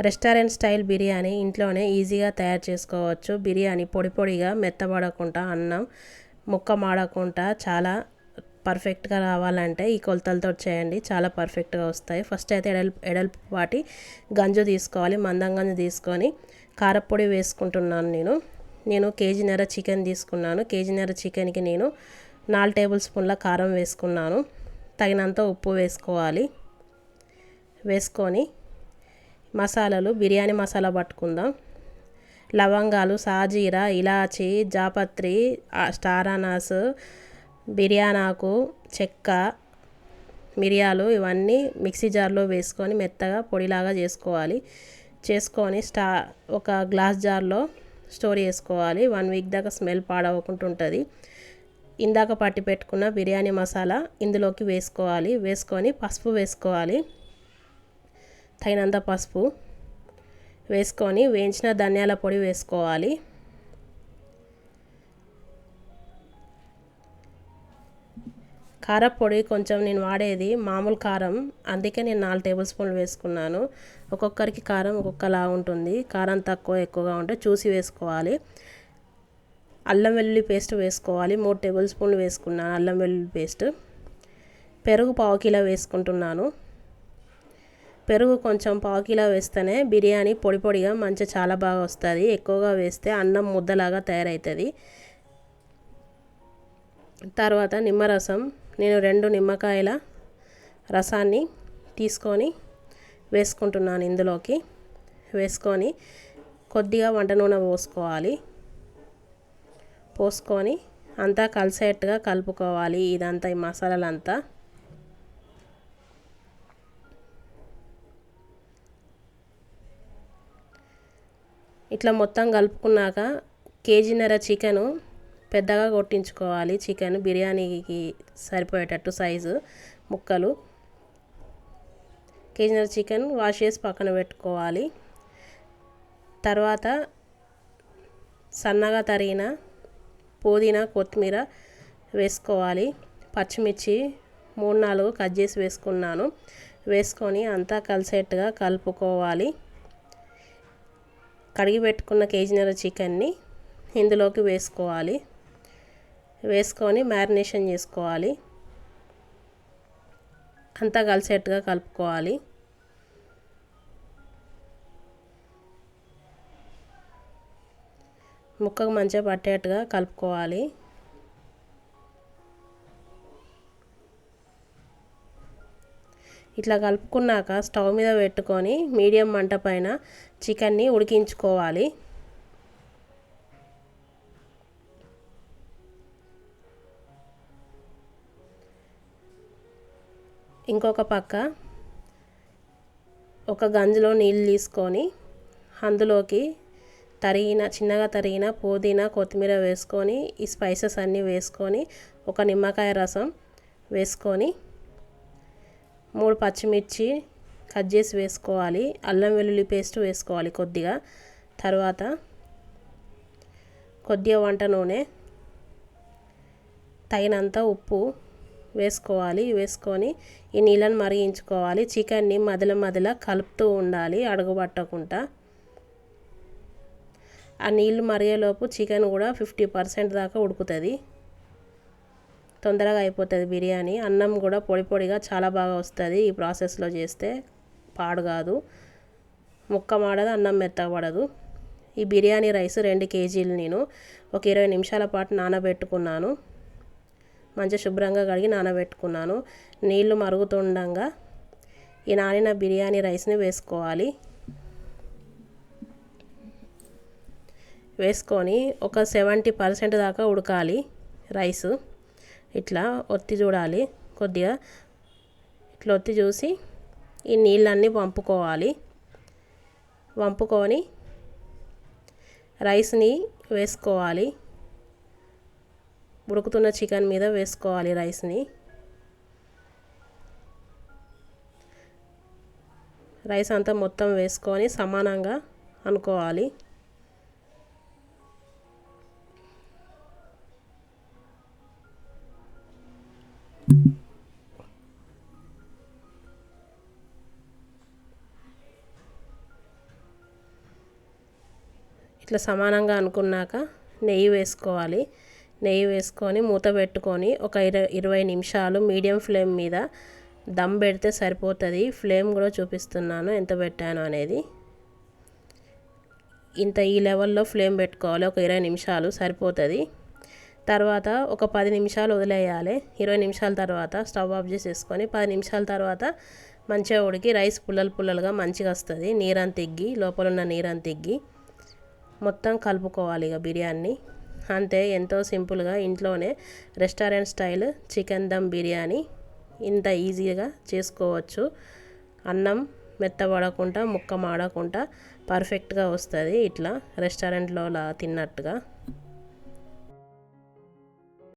Restaurant style biryani ఇంట్లోనే ఈజీగా తయారు చేసుకోవచ్చు. బిర్యానీ పొడి పొడిగా మెత్తబడకుండా, అన్నం ముక్క మాడకుండా చాలా పర్ఫెక్ట్గా రావాలంటే ఈ కొలతలతో చేయండి, చాలా పర్ఫెక్ట్గా వస్తాయి. ఫస్ట్ అయితే ఎడల్పు వాటి గంజు తీసుకోవాలి. మందం గంజు తీసుకొని కారపొడి వేసుకుంటున్నాను. నేను కేజీన్నర చికెన్ తీసుకున్నాను. కేజీన్నర చికెన్కి నేను 4 టేబుల్ స్పూన్ల కారం వేసుకున్నాను. తగినంత ఉప్పు వేసుకోవాలి. వేసుకొని మసాలాలు, బిర్యానీ మసాలా పట్టుకుందాం. లవంగాలు, సాజీరా, ఇలాచి, జాపత్రి, స్టార్ అనాస్, బిర్యానాకు, చెక్క, మిరియాలు ఇవన్నీ మిక్సీ జార్లో వేసుకొని మెత్తగా పొడిలాగా చేసుకొని ఒక గ్లాస్ జార్లో స్టోర్ చేసుకోవాలి. 1 వీక్ దాకా స్మెల్ పాడవకుండా ఉంటుంది. ఇందాక పట్టి పెట్టుకున్న బిర్యానీ మసాలా ఇందులోకి వేసుకోవాలి. వేసుకొని పసుపు వేసుకోవాలి. తగినంత పసుపు వేసుకొని వేయించిన ధనియాల పొడి వేసుకోవాలి. కారపొడి కొంచెం నేను వాడేది మామూలు కారం, అందుకే నేను 4 టేబుల్ స్పూన్లు వేసుకున్నాను. ఒక్కొక్కరికి కారం ఒక్కొక్కలా ఉంటుంది. కారం తక్కువ ఎక్కువగా ఉంటే చూసి వేసుకోవాలి. అల్లం వెల్లుల్లి పేస్ట్ వేసుకోవాలి. 3 టేబుల్ స్పూన్లు వేసుకున్నాను అల్లం వెల్లుల్లి పేస్ట్. పెరుగు 1/2 కిలో వేసుకుంటున్నాను. పెరుగు కొంచెం 1/2 కిలో వేస్తేనే బిర్యానీ పొడి పొడిగా మంచిగా చాలా బాగా వస్తుంది. ఎక్కువగా వేస్తే అన్నం ముద్దలాగా తయారవుతుంది. తర్వాత నిమ్మరసం, నేను 2 నిమ్మకాయల రసాన్ని తీసుకొని వేసుకుంటున్నాను. ఇందులోకి వేసుకొని కొద్దిగా వంట నూనె పోసుకొని అంతా కలిసేట్టుగా కలుపుకోవాలి. ఇదంతా ఈ మసాలాలంతా ఇట్లా మొత్తం కలుపుకున్నాక కేజీన్నర చికెను పెద్దగా కొట్టించుకోవాలి. చికెన్ బిర్యానీకి సరిపోయేటట్టు సైజు ముక్కలు. కేజీన్నర చికెన్ వాష్ చేసి పక్కన పెట్టుకోవాలి. తర్వాత సన్నగా తరిగిన పుదీనా, కొత్తిమీర వేసుకోవాలి. పచ్చిమిర్చి 3-4 కట్ చేసి వేసుకున్నాను. వేసుకొని అంతా కలిసేట్టుగా కలుపుకోవాలి. కడిగి పెట్టుకున్న కేజీన్నర చికెన్ని ఇందులోకి వేసుకోవాలి. వేసుకొని మ్యారినేషన్ చేసుకోవాలి. అంతా కలిసేట్టుగా కలుపుకోవాలి. ముక్కకు మంచిగా పట్టేట్టుగా కలుపుకోవాలి. ఇట్లా కలుపుకున్నాక స్టవ్ మీద పెట్టుకొని మీడియం మంట పైన చికెన్ని ఉడికించుకోవాలి. ఇంకొక పక్క ఒక గంజిలో నీళ్ళు తీసుకొని అందులోకి చిన్నగా తరిగిన పుదీనా, కొత్తిమీర వేసుకొని ఈ స్పైసెస్ అన్నీ వేసుకొని ఒక నిమ్మకాయ రసం వేసుకొని 3 పచ్చిమిర్చి కట్ చేసి వేసుకోవాలి. అల్లం వెల్లుల్లి పేస్ట్ వేసుకోవాలి కొద్దిగా. తర్వాత కొద్దిగా వంట నూనె, తగినంత ఉప్పు వేసుకోవాలి. వేసుకొని ఈ నీళ్ళని మరిగించుకోవాలి. చికెన్ని మధ్యలో కలుపుతూ ఉండాలి అడుగుపట్టకుండా. ఆ నీళ్ళు మరిగేలోపు చికెన్ కూడా 50% దాకా ఉడుకుతుంది. తొందరగా అయిపోతుంది బిర్యానీ. అన్నం కూడా పొడి పొడిగా చాలా బాగా వస్తుంది. ఈ ప్రాసెస్లో చేస్తే పాడు కాదు, ముక్క మాడదు, అన్నం మెత్తబడదు. ఈ బిర్యానీ రైస్ 2 కేజీలు నేను ఒక 20 నిమిషాల పాటు నానబెట్టుకున్నాను. మంచిగా శుభ్రంగా కడిగి నానబెట్టుకున్నాను. నీళ్లు మరుగుతుండగా ఈ నానిన బిర్యానీ రైస్ని వేసుకోవాలి. వేసుకొని ఒక 70% దాకా ఉడకాలి రైస్. ఇట్లా ఒత్తి చూడాలి. కొద్దిగా ఇట్లా ఒత్తి చూసి ఈ నీళ్ళన్నీ వంపుకొని రైస్ని వేసుకోవాలి. ఉడుకుతున్న చికెన్ మీద వేసుకోవాలి రైస్ని. రైస్ అంతా మొత్తం వేసుకొని సమానంగా అనుకోవాలి. ఇట్లా సమానంగా అనుకున్నాక నెయ్యి వేసుకోవాలి. నెయ్యి వేసుకొని మూత పెట్టుకొని ఒక 20 నిమిషాలు మీడియం ఫ్లేమ్ మీద దమ్ పెడితే సరిపోతుంది. ఫ్లేమ్ కూడా చూపిస్తున్నాను ఎంత పెట్టాను అనేది. ఇంత ఈ లెవెల్లో ఫ్లేమ్ పెట్టుకోవాలి. ఒక 20 నిమిషాలు సరిపోతుంది. తర్వాత ఒక 10 నిమిషాలు వదిలేయాలి. 20 నిమిషాల తర్వాత స్టవ్ ఆఫ్ చేసేసుకొని 10 నిమిషాల తర్వాత మంచిగా ఉడికి రైస్ పుల్లలుగా మంచిగా వస్తుంది. నీరంతా తిగ్గి లోపల ఉన్న నీరంతా తిగ్గి మొత్తం కలుపుకోవాలి ఇక బిర్యానీ. అంతే, ఎంతో సింపుల్గా ఇంట్లోనే restaurant style chicken dum biryani ఇంత ఈజీగా చేసుకోవచ్చు. అన్నం మెత్తబడకుండా ముక్క మాడకుండా పర్ఫెక్ట్గా వస్తుంది, ఇట్లా రెస్టారెంట్లో తిన్నట్టుగా.